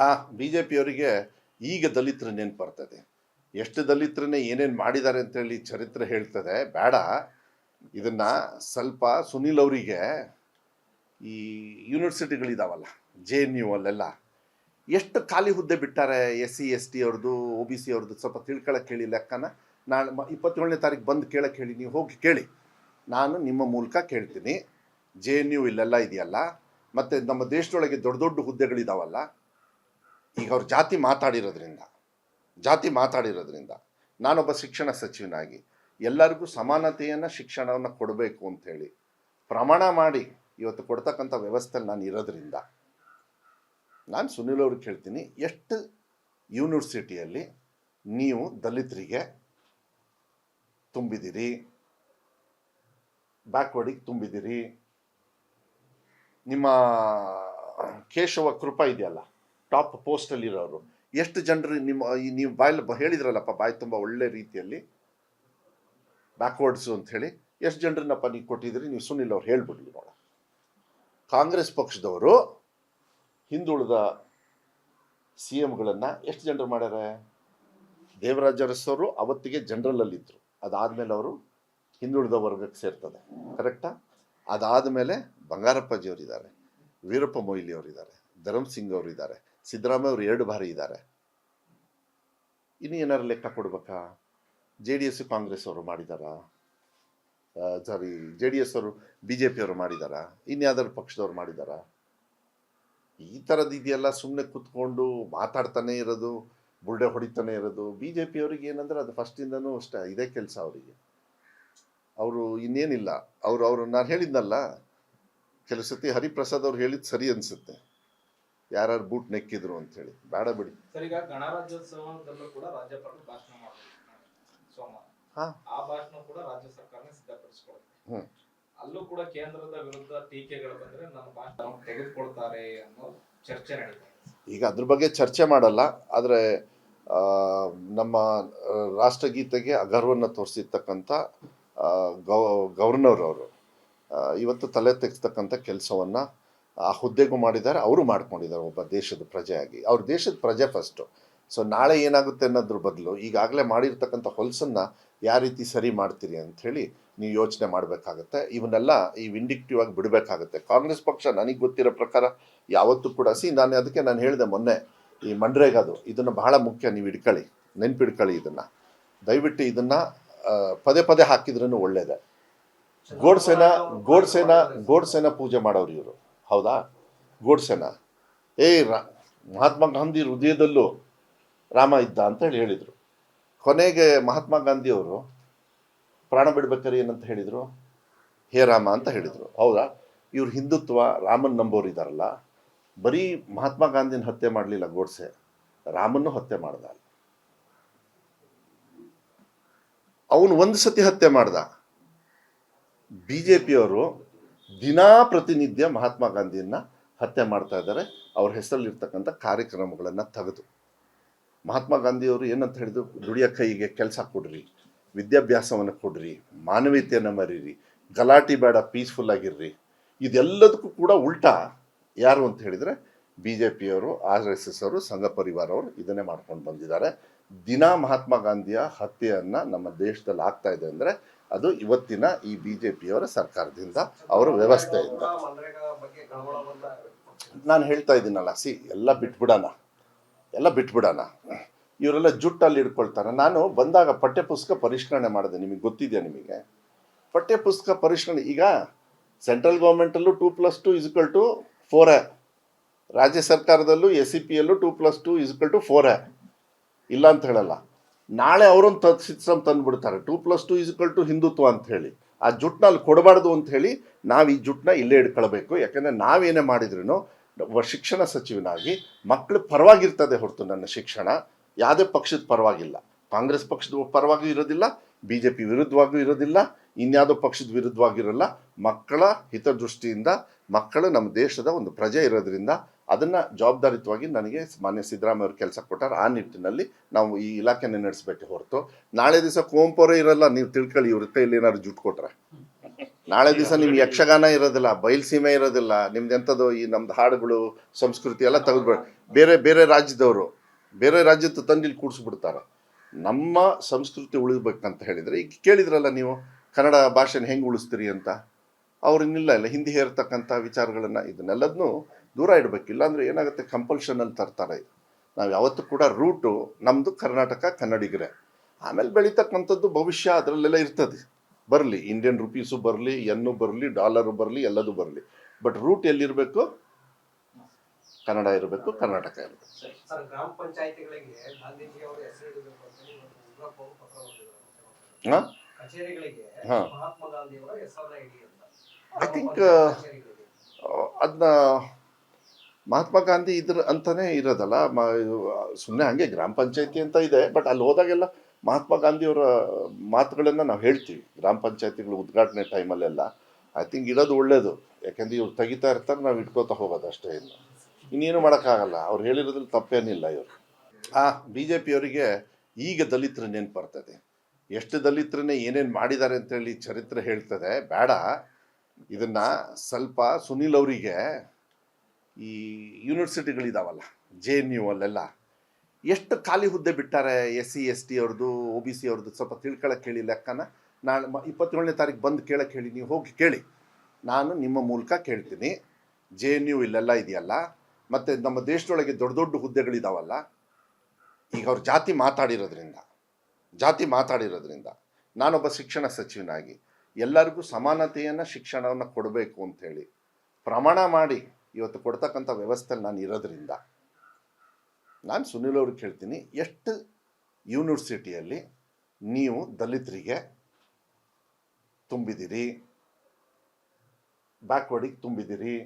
ಆ B J ಪಿಯವರಿಗೆ ಈಗ ದಲಿತರ ನೆನಪು ಬರ್ತದೆ. ಎಷ್ಟು ದಲಿತರನ್ನೇ ಏನೇನು ಮಾಡಿದ್ದಾರೆ ಅಂತೇಳಿ ಚರಿತ್ರೆ ಹೇಳ್ತದೆ, ಬೇಡ. ಇದನ್ನು ಸ್ವಲ್ಪ ಸುನೀಲ್ ಅವರಿಗೆ ಈ ಯೂನಿವರ್ಸಿಟಿಗಳಿದಾವಲ್ಲ, JNU ಅಲ್ಲೆಲ್ಲ ಎಷ್ಟು ಖಾಲಿ ಹುದ್ದೆ ಬಿಟ್ಟಾರೆ SC ST ಅವ್ರದ್ದು, OBC ಅವ್ರದ್ದು, ಸ್ವಲ್ಪ ತಿಳ್ಕೊಳಕ್ಕೆ ಹೇಳಿ ಲೆಕ್ಕನ. ನಾಳೆ 27ನೇ ತಾರೀಕು ಬಂದು ಕೇಳಕ್ಕೆ ಹೇಳಿ, ನೀವು ಹೋಗಿ ಕೇಳಿ, ನಾನು ನಿಮ್ಮ ಮೂಲಕ ಕೇಳ್ತೀನಿ. JNU ಇಲ್ಲೆಲ್ಲ ಇದೆಯಲ್ಲ, ಮತ್ತು ನಮ್ಮ ದೇಶದೊಳಗೆ ದೊಡ್ಡ ದೊಡ್ಡ ಹುದ್ದೆಗಳಿದಾವಲ್ಲ, ಈಗ ಅವ್ರು ಜಾತಿ ಮಾತಾಡಿರೋದ್ರಿಂದ ನಾನೊಬ್ಬ ಶಿಕ್ಷಣ ಸಚಿವನಾಗಿ ಎಲ್ಲರಿಗೂ ಸಮಾನತೆಯನ್ನು ಶಿಕ್ಷಣವನ್ನು ಕೊಡಬೇಕು ಅಂಥೇಳಿ ಪ್ರಮಾಣ ಮಾಡಿ ಇವತ್ತು ಕೊಡ್ತಕ್ಕಂಥ ವ್ಯವಸ್ಥೆಯಲ್ಲಿ ನಾನು ಇರೋದ್ರಿಂದ ನಾನು ಸುನೀಲ್ ಅವ್ರಿಗೆ ಹೇಳ್ತೀನಿ, ಎಷ್ಟು ಯೂನಿವರ್ಸಿಟಿಯಲ್ಲಿ ನೀವು ದಲಿತರಿಗೆ ತುಂಬಿದಿರಿ, ಬ್ಯಾಕ್ವರ್ಡಿಗೆ ತುಂಬಿದಿರಿ. ನಿಮ್ಮ ಕೇಶವ ಕೃಪಾ ಇದೆಯಲ್ಲ, ಟಾಪ್ ಪೋಸ್ಟಲ್ಲಿರೋರು, ಎಷ್ಟು ಜನರು ನೀವು ಬಾಯಲ್ಲಿ ಹೇಳಿದ್ರಲ್ಲಪ್ಪ, ಬಾಯಿ ತುಂಬ ಒಳ್ಳೆ ರೀತಿಯಲ್ಲಿ ಬ್ಯಾಕ್ವರ್ಡ್ಸು ಅಂಥೇಳಿ, ಎಷ್ಟು ಜನರನ್ನಪ್ಪ ನೀವು ಕೊಟ್ಟಿದ್ದೀರಿ? ನೀವು ಸುನಿಲ್ ಅವ್ರು ಹೇಳ್ಬಿಡ್ಲಿ ನೋಡ. ಕಾಂಗ್ರೆಸ್ ಪಕ್ಷದವರು ಹಿಂದುಳಿದ CMಗಳನ್ನು ಎಷ್ಟು ಜನರು ಮಾಡ್ಯಾರೆ? ದೇವರಾಜ ಅರಸವರು ಅವತ್ತಿಗೆ ಜನರಲಲ್ಲಿದ್ದರು, ಅದಾದಮೇಲೆ ಅವರು ಹಿಂದುಳಿದ ವರ್ಗಕ್ಕೆ ಸೇರ್ತದೆ, ಕರೆಕ್ಟಾ? ಅದಾದಮೇಲೆ ಬಂಗಾರಪ್ಪಾಜಿಯವರಿದ್ದಾರೆ, ವೀರಪ್ಪ ಮೊಯ್ಲಿ ಅವರಿದ್ದಾರೆ, ಧರಮ್ ಸಿಂಗ್ ಅವರಿದ್ದಾರೆ, ಸಿದ್ದರಾಮಯ್ಯ ಅವರು 2 ಬಾರಿ ಇದ್ದಾರೆ. ಇನ್ನು ಏನಾರು ಲೆಕ್ಕ ಕೊಡ್ಬೇಕಾ? JDS ಕಾಂಗ್ರೆಸ್ ಅವರು ಮಾಡಿದಾರಾ? JDS ಅವರು BJP ಅವರು ಮಾಡಿದಾರಾ? ಇನ್ಯಾವ್ದಾದ್ರು ಪಕ್ಷದವ್ರು ಮಾಡಿದಾರಾ? ಈ ಥರದ್ದು ಇದೆಯಲ್ಲ, ಸುಮ್ಮನೆ ಕೂತ್ಕೊಂಡು ಮಾತಾಡ್ತಾನೆ ಇರೋದು, ಬುಲ್ಡೆ ಹೊಡಿತಾನೆ ಇರೋದು. BJP ಅವ್ರಿಗೆ ಏನಂದ್ರೆ ಅದು ಫಸ್ಟಿಂದನೂ ಅಷ್ಟೇ, ಇದೇ ಕೆಲಸ ಅವರಿಗೆ. ಅವರು ಇನ್ನೇನಿಲ್ಲ, ಅವರು ನಾನು ಹೇಳಿದ್ನಲ್ಲ, ಕೆಲವು ಸತಿ ಹರಿಪ್ರಸಾದ್ ಅವ್ರು ಹೇಳಿದ್ದು ಸರಿ ಅನ್ಸುತ್ತೆ, ಯಾರು ಬೂಟ್ ನೆಕ್ಕಿದ್ರು ಅಂಥೇಳಿ. ಬೇಡ ಬಿಡಿ. ಸರ್, ಈಗ ಗಣರಾಜ್ಯೋತ್ಸವದಲ್ಲೂ ಕೂಡ ರಾಜ್ಯಪಾಲರು ಭಾಷಣ ಮಾಡ್ತಾರೆ ಸೋಮವಾರ. ಆ ಭಾಷಣ ಕೂಡ ರಾಜ್ಯ ಸರ್ಕಾರನೇ ಸಿದ್ಧಪಡಿಸಿಕೊಳ್ಳುತ್ತೆ. ಅಲ್ಲೂ ಕೂಡ ಕೇಂದ್ರದ ವಿರುದ್ಧ ಟೀಕೆಗಳು ಬಂದ್ರೆ ನನ್ನ ಭಾಷಣ ತೆಗೆದುಕೊಳ್ತಾರೆ ಅನ್ನೋ ಚರ್ಚೆ ನಡೀತಾ ಇದೆ. ಈಗ ಅದ್ರ ಬಗ್ಗೆ ಚರ್ಚೆ ಮಾಡಲ್ಲ, ಆದರೆ ನಮ್ಮ ರಾಷ್ಟ್ರಗೀತೆಗೆ ಅಗರ್ವವನ್ನು ತೋರಿಸಿರ್ತಕ್ಕಂಥ ಗವರ್ನರ್ ಅವರು ಇವತ್ತು ತಲೆ ತೆಗೆಸ್ತಕ್ಕಂಥ ಕೆಲಸವನ್ನು ಆ ಹುದ್ದೆಗೂ ಮಾಡಿದ್ದಾರೆ, ಅವರು ಮಾಡ್ಕೊಂಡಿದ್ದಾರೆ. ಒಬ್ಬ ದೇಶದ ಪ್ರಜೆಯಾಗಿ ಅವ್ರ ದೇಶದ ಪ್ರಜೆ ಫಸ್ಟು. ಸೊ ನಾಳೆ ಏನಾಗುತ್ತೆ ಅನ್ನೋದ್ರ ಬದಲು ಈಗಾಗಲೇ ಮಾಡಿರ್ತಕ್ಕಂಥ ಹೊಲಸನ್ನು ಯಾವ ರೀತಿ ಸರಿ ಮಾಡ್ತೀರಿ ಅಂಥೇಳಿ ನೀವು ಯೋಚನೆ ಮಾಡಬೇಕಾಗತ್ತೆ. ಇವನ್ನೆಲ್ಲ ಈ ವಿಂಡಿಕ್ಟಿವ್ ಆಗಿ ಬಿಡಬೇಕಾಗತ್ತೆ. ಕಾಂಗ್ರೆಸ್ ಪಕ್ಷ ನನಗೆ ಗೊತ್ತಿರೋ ಪ್ರಕಾರ ಯಾವತ್ತೂ ಕೂಡ ಅದಕ್ಕೆ ನಾನು ಹೇಳಿದೆ ಮೊನ್ನೆ, ಈ ಮನ್ರೇಗಾದು ಇದನ್ನು ಬಹಳ ಮುಖ್ಯ, ನೀವು ಇಡ್ಕೊಳ್ಳಿ, ನೆನ್ಪಿಡ್ಕೊಳ್ಳಿ ಇದನ್ನು ದಯವಿಟ್ಟು. ಇದನ್ನು ಪದೇ ಪದೇ ಹಾಕಿದ್ರೂ ಒಳ್ಳೇದೆ. ಗೋಡ್ಸೆನ ಪೂಜೆ ಮಾಡೋರು ಇವರು, ಹೌದಾ? ಗೋಡ್ಸೆನ ಮಹಾತ್ಮ ಗಾಂಧಿ ಹೃದಯದಲ್ಲೂ ರಾಮ ಇದ್ದ ಅಂತ ಹೇಳಿದರು. ಕೊನೆಗೆ ಮಹಾತ್ಮ ಗಾಂಧಿಯವರು ಪ್ರಾಣ ಬಿಡ್ಬೇಕಾದ್ರೆ ಏನಂತ ಹೇಳಿದರು? ಹೇ ರಾಮ ಅಂತ ಹೇಳಿದರು, ಹೌದಾ? ಇವ್ರು ಹಿಂದುತ್ವ, ರಾಮನ್ ನಂಬೋರು ಇದ್ದಾರಲ್ಲ, ಬರೀ ಮಹಾತ್ಮ ಗಾಂಧಿನ ಹತ್ಯೆ ಮಾಡಲಿಲ್ಲ ಗೋಡ್ಸೆ, ರಾಮನ್ನು ಹತ್ಯೆ ಮಾಡ್ದ. ಅವನು ಒಂದು ಸತಿ ಹತ್ಯೆ ಮಾಡ್ದ. BJPಯವರು ದಿನಾ ಪ್ರತಿನಿತ್ಯ ಮಹಾತ್ಮ ಗಾಂಧಿಯನ್ನ ಹತ್ಯೆ ಮಾಡ್ತಾ ಇದ್ದಾರೆ, ಅವ್ರ ಹೆಸರಲ್ಲಿರ್ತಕ್ಕಂಥ ಕಾರ್ಯಕ್ರಮಗಳನ್ನು ತೆಗೆದು. ಮಹಾತ್ಮ ಗಾಂಧಿಯವರು ಏನಂತ ಹೇಳಿದ್ರು? ದುಡಿಯ ಕೈಗೆ ಕೆಲಸ ಕೊಡ್ರಿ, ವಿದ್ಯಾಭ್ಯಾಸವನ್ನು ಕೊಡ್ರಿ, ಮಾನವೀಯತೆಯನ್ನು ಮರೀರಿ, ಗಲಾಟೆ ಬೇಡ, ಪೀಸ್ಫುಲ್ ಆಗಿರ್ರಿ. ಇದೆಲ್ಲದಕ್ಕೂ ಕೂಡ ಉಲ್ಟಾ ಯಾರು ಅಂತ ಹೇಳಿದರೆ BJPಯವರು, RSS ಅವರು, ಸಂಘ ಪರಿವಾರ ಅವರು ಇದನ್ನೇ ಮಾಡ್ಕೊಂಡು ಬಂದಿದ್ದಾರೆ. ದಿನ ಮಹಾತ್ಮ ಗಾಂಧಿಯ ಹತ್ಯೆಯನ್ನು ನಮ್ಮ ದೇಶದಲ್ಲಿ ಆಗ್ತಾ ಇದೆ ಅಂದರೆ ಅದು ಇವತ್ತಿನ ಈ BJPಯವರ ಸರ್ಕಾರದಿಂದ, ಅವರ ವ್ಯವಸ್ಥೆಯಿಂದ. ನಾನು ಹೇಳ್ತಾ ಇದ್ದೀನಲ್ಲ, ಎಲ್ಲ ಬಿಟ್ಬಿಡೋಣ. ಇವರೆಲ್ಲ ಜುಟ್ಟಲ್ಲಿ ಇಟ್ಕೊಳ್ತಾರೆ. ನಾನು ಬಂದಾಗ ಪಠ್ಯಪುಸ್ತಕ ಪರಿಷ್ಕರಣೆ ಮಾಡಿದೆ, ನಿಮಗೆ ಗೊತ್ತಿದೆಯಾ? ನಿಮಗೆ ಪಠ್ಯಪುಸ್ತಕ ಪರಿಷ್ಕರಣೆ, ಈಗ ಸೆಂಟ್ರಲ್ ಗೌರ್ಮೆಂಟಲ್ಲೂ 2+2 = 4, ರಾಜ್ಯ ಸರ್ಕಾರದಲ್ಲೂ SCPಯಲ್ಲೂ 2+2 = 4 ಇಲ್ಲ ಅಂತ ಹೇಳಲ್ಲ. ನಾಳೆ ಅವರೊಂದು ಸಿಸ್ಟಮ್ ತಂದುಬಿಡ್ತಾರೆ, 2+2 ಹಿಂದುತ್ವ ಅಂತ ಹೇಳಿ. ಆ ಜುಟ್ಟನ್ನ ಅಲ್ಲಿ ಕೊಡಬಾರ್ದು ಅಂತ ಹೇಳಿ ನಾವು ಈ ಜುಟ್ಟನ್ನ ಇಲ್ಲೇ ಇಟ್ಕೊಳ್ಬೇಕು. ಯಾಕೆಂದರೆ ನಾವೇನೇ ಮಾಡಿದ್ರೂ ಶಿಕ್ಷಣ ಸಚಿವನಾಗಿ ಮಕ್ಕಳ ಪರವಾಗಿರ್ತದೆ ಹೊರತು ನನ್ನ ಶಿಕ್ಷಣ ಯಾವುದೇ ಪಕ್ಷದ ಪರವಾಗಿಲ್ಲ. ಕಾಂಗ್ರೆಸ್ ಪಕ್ಷದ ಪರವಾಗಿಯೂ ಇರೋದಿಲ್ಲ, BJP ವಿರುದ್ಧವಾಗಿಯೂ ಇರೋದಿಲ್ಲ, ಇನ್ಯಾವುದೋ ಪಕ್ಷದ ವಿರುದ್ಧವಾಗಿರಲ್ಲ. ಮಕ್ಕಳ ಹಿತದೃಷ್ಟಿಯಿಂದ, ಮಕ್ಕಳು ನಮ್ಮ ದೇಶದ ಒಂದು ಪ್ರಜೆ ಇರೋದ್ರಿಂದ ಅದನ್ನು ಜವಾಬ್ದಾರಿತವಾಗಿ ನನಗೆ ಮಾನ್ಯ ಸಿದ್ದರಾಮಯ್ಯ ಅವರು ಕೆಲಸ ಕೊಟ್ಟಾರೆ. ಆ ನಿಟ್ಟಿನಲ್ಲಿ ನಾವು ಈ ಇಲಾಖೆನ ನಡೆಸಬೇಕೆ ಹೊರತು ನಾಳೆ ದಿವಸ ಕುವೆಂಪು ಅವರೇ ಇರಲ್ಲ, ನೀವು ತಿಳ್ಕೊಳ್ಳಿ, ಇವ್ರ ಕೈಯಲ್ಲಿ ಏನಾದ್ರು ಜುಟ್ಟು ಕೊಟ್ರೆ ನಾಳೆ ದಿವಸ ನಿಮ್ಗೆ ಯಕ್ಷಗಾನ ಇರೋದಿಲ್ಲ, ಬಯಲ್ಸೀಮೆ ಇರೋದಿಲ್ಲ, ನಿಮ್ದು ಎಂಥದ್ದು ಈ ನಮ್ದು ಹಾಡುಗಳು ಸಂಸ್ಕೃತಿ ಎಲ್ಲ ತೆಗೆದು ಬೇರೆ ಬೇರೆ ರಾಜ್ಯದವರು ಬೇರೆ ರಾಜ್ಯದ ತಂದು ಇಲ್ಲಿ ಕೂಡಿಸ್ಬಿಡ್ತಾರೆ. ನಮ್ಮ ಸಂಸ್ಕೃತಿ ಉಳಿಬೇಕಂತ ಹೇಳಿದರೆ ಈಗ ಕೇಳಿದ್ರಲ್ಲ ನೀವು ಕನ್ನಡ ಭಾಷೆನ ಹೆಂಗೆ ಉಳಿಸ್ತೀರಿ ಅಂತ, ಅವ್ರನ್ನಿಲ್ಲ ಇಲ್ಲ ಹಿಂದಿ ಹೇರ್ತಕ್ಕಂಥ ವಿಚಾರಗಳನ್ನು ಇದನ್ನೆಲ್ಲದನ್ನೂ ದೂರ ಇಡಬೇಕು. ಇಲ್ಲಾಂದರೆ ಏನಾಗುತ್ತೆ, ಕಂಪಲ್ಷನಲ್ಲಿ ತರ್ತಾರೆ. ನಾವು ಯಾವತ್ತೂ ಕೂಡ ರೂಟು ನಮ್ಮದು ಕರ್ನಾಟಕ ಕನ್ನಡಿಗರೇ. ಆಮೇಲೆ ಬೆಳೀತಕ್ಕಂಥದ್ದು ಭವಿಷ್ಯ ಅದರಲ್ಲೆಲ್ಲ ಇರ್ತದೆ. ಬರಲಿ, ಇಂಡಿಯನ್ ರುಪೀಸು ಬರಲಿ, ಎನ್ನು ಬರಲಿ, ಡಾಲರು ಬರಲಿ, ಎಲ್ಲದೂ ಬರಲಿ. But root ಎಲ್ಲಿರಬೇಕು? ಕನ್ನಡ ಇರಬೇಕು, ಕರ್ನಾಟಕ ಇರಬೇಕು. ಸರ್, ಗ್ರಾಮ ಪಂಚಾಯತಿಗಳಿಗೆ ಗಾಂಧೀಜಿ ಅವರ ಹೆಸರು ಇಡಬೇಕು ಅಂತ ಉಗ್ರಪ್ಪ ಅವರು ಪತ್ರ ಬರೆದಿದ್ದಾರೆ. ಹಾಂ ಕಚೇರಿಗಳಿಗೆ ಹಾಂ ಮಹಾತ್ಮ ಗಾಂಧಿ ಅವರ ಹೆಸರನ್ನ ಇಡಿ ಅಂತ. ಐ ಥಿಂಕ್ ಅದನ್ನ ಮಹಾತ್ಮ ಗಾಂಧಿ ಇದ್ರ ಅಂತಾನೆ ಇರೋದಲ್ಲ, ಸುಮ್ಮನೆ ಹಾಗೆ ಗ್ರಾಮ ಪಂಚಾಯತಿ ಅಂತ ಇದೆ. ಬಟ್ ಅಲ್ಲಿ ಹೋದಾಗೆಲ್ಲ ಮಹಾತ್ಮ ಗಾಂಧಿಯವರ ಮಾತುಗಳನ್ನು ನಾವು ಹೇಳ್ತೀವಿ ಗ್ರಾಮ ಪಂಚಾಯತಿಗಳು ಉದ್ಘಾಟನೆ ಟೈಮಲ್ಲೆಲ್ಲ. ಐ ಥಿಂಕ್ ಇಡೋದು ಒಳ್ಳೇದು. ಯಾಕೆಂದ್ರೆ ಇವ್ರು ತೆಗಿತಾ ಇರ್ತಾರೆ, ನಾವು ಇಟ್ಕೋತಾ ಹೋಗೋದು ಅಷ್ಟೇ. ಇನ್ನೇನು ಮಾಡೋಕ್ಕಾಗಲ್ಲ. ಅವ್ರು ಹೇಳಿರೋದ್ರಲ್ಲಿ ತಪ್ಪೇನಿಲ್ಲ. ಇವರು BJP ಅವರಿಗೆ ಈಗ ದಲಿತರು ನೆನಪು ಬರ್ತದೆ. ಎಷ್ಟು ದಲಿತರನ್ನೇ ಏನೇನು ಮಾಡಿದ್ದಾರೆ ಅಂತೇಳಿ ಚರಿತ್ರೆ ಹೇಳ್ತದೆ. ಬೇಡ, ಇದನ್ನು ಸ್ವಲ್ಪ ಸುನೀಲ್ ಅವರಿಗೆ ಈ ಯೂನಿವರ್ಸಿಟಿಗಳಿದಾವಲ್ಲ JNU ಅಲ್ಲೆಲ್ಲ ಎಷ್ಟು ಖಾಲಿ ಹುದ್ದೆ ಬಿಟ್ಟಾರೆ SC ST ಅವ್ರದ್ದು OBC ಅವ್ರದ್ದು ಸ್ವಲ್ಪ ತಿಳ್ಕೊಳಕ್ಕೆ ಹೇಳಿ ಲೆಕ್ಕನ. ನಾಳೆ 27ನೇ ತಾರೀಕು ಬಂದು ಕೇಳಕ್ಕೆ ಹೇಳಿ, ನೀವು ಹೋಗಿ ಕೇಳಿ. ನಾನು ನಿಮ್ಮ ಮೂಲಕ ಕೇಳ್ತೀನಿ. JNU ಇಲ್ಲೆಲ್ಲ ಇದೆಯಲ್ಲ, ಮತ್ತು ನಮ್ಮ ದೇಶದೊಳಗೆ ದೊಡ್ಡ ದೊಡ್ಡ ಹುದ್ದೆಗಳಿದಾವಲ್ಲ, ಈಗ ಅವ್ರು ಜಾತಿ ಮಾತಾಡಿರೋದ್ರಿಂದ ನಾನೊಬ್ಬ ಶಿಕ್ಷಣ ಸಚಿವನಾಗಿ ಎಲ್ಲರಿಗೂ ಸಮಾನತೆಯನ್ನು ಶಿಕ್ಷಣವನ್ನು ಕೊಡಬೇಕು ಅಂಥೇಳಿ ಪ್ರಮಾಣ ಮಾಡಿ ಇವತ್ತು ಕೊಡ್ತಕ್ಕಂಥ ವ್ಯವಸ್ಥೆಯಲ್ಲಿ ನಾನು ಇರೋದ್ರಿಂದ ನಾನು ಸುನೀಲ್ ಅವ್ರಿಗೆ ಕೇಳ್ತೀನಿ, ಎಷ್ಟು ಯೂನಿವರ್ಸಿಟಿಯಲ್ಲಿ ನೀವು ದಲಿತರಿಗೆ ತುಂಬಿದಿರಿ, ಬ್ಯಾಕ್ವರ್ಡಿಗೆ ತುಂಬಿದಿರಿ?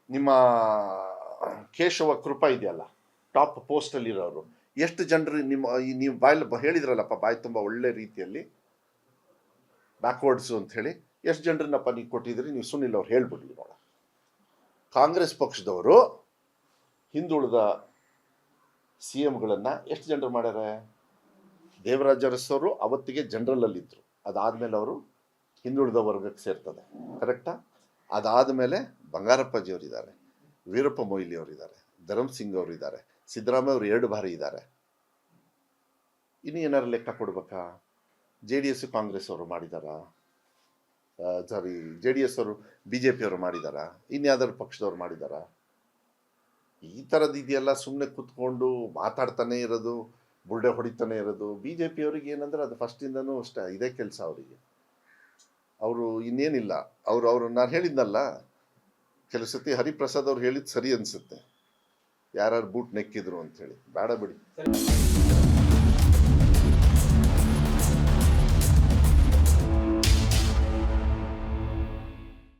ನಿಮ್ಮ ಕೇಶವ ಕೃಪಾ ಇದೆಯಲ್ಲ, ಟಾಪ್ ಪೋಸ್ಟಲ್ಲಿರೋರು, ಎಷ್ಟು ಜನರು ನೀವು ಬಾಯಲ್ಲಿ ಹೇಳಿದ್ರಲ್ಲಪ್ಪ, ಬಾಯಿ ತುಂಬ ಒಳ್ಳೆ ರೀತಿಯಲ್ಲಿ ಬ್ಯಾಕ್ವರ್ಡ್ಸು ಅಂಥೇಳಿ, ಎಷ್ಟು ಜನರನ್ನಪ್ಪ ನೀವು ಕೊಟ್ಟಿದ್ದೀರಿ? ನೀವು ಸುನಿಲ್ ಅವ್ರು ಹೇಳ್ಬಿಡ್ಲಿ ನೋಡ. ಕಾಂಗ್ರೆಸ್ ಪಕ್ಷದವರು ಹಿಂದುಳಿದ CMಗಳನ್ನು ಎಷ್ಟು ಜನರು ಮಾಡ್ಯಾರ? ದೇವರಾಜ ಅರಸವರು ಅವತ್ತಿಗೆ ಜನರಲಲ್ಲಿದ್ದರು. ಅದಾದಮೇಲೆ ಅವರು ಹಿಂದುಳಿದ ವರ್ಗಕ್ಕೆ ಸೇರ್ತದೆ, ಕರೆಕ್ಟಾ? ಅದಾದಮೇಲೆ ಬಂಗಾರಪ್ಪಾಜಿಯವರಿದ್ದಾರೆ, ವೀರಪ್ಪ ಮೊಯ್ಲಿ ಅವರಿದ್ದಾರೆ, ಧರಮ್ ಸಿಂಗ್ ಅವರಿದ್ದಾರೆ, ಸಿದ್ದರಾಮಯ್ಯ ಅವರು 2 ಬಾರಿ ಇದ್ದಾರೆ. ಇನ್ನು ಏನಾರು ಲೆಕ್ಕ ಕೊಡ್ಬೇಕಾ? JDS ಕಾಂಗ್ರೆಸ್ ಅವರು ಮಾಡಿದಾರಾ? JDS ಅವರು BJP ಅವರು ಮಾಡಿದಾರಾ? ಇನ್ಯಾವ್ದಾದ್ರು ಪಕ್ಷದವ್ರು ಮಾಡಿದಾರಾ? ಈ ಥರದ್ದು ಇದೆಯಲ್ಲ, ಸುಮ್ಮನೆ ಕೂತ್ಕೊಂಡು ಮಾತಾಡ್ತಾನೆ ಇರೋದು, ಬುಲ್ಡೆ ಹೊಡಿತಾನೆ ಇರೋದು. BJP ಅವ್ರಿಗೆ ಏನಂದ್ರೆ ಅದು ಫಸ್ಟಿಂದನೂ ಅಷ್ಟೇ, ಇದೇ ಕೆಲಸ ಅವರಿಗೆ. ಅವರು ಇನ್ನೇನಿಲ್ಲ. ಅವರು ನಾನು ಹೇಳಿದ್ನಲ್ಲ, ಕೆಲವು ಸತಿ ಹರಿಪ್ರಸಾದ್ ಅವ್ರು ಹೇಳಿದ್ದು ಸರಿ ಅನಿಸುತ್ತೆ, ಯಾರು ಬೂಟ್ ನೆಕ್ಕಿದ್ರು ಅಂಥೇಳಿ. ಬೇಡ ಬಿಡಿ.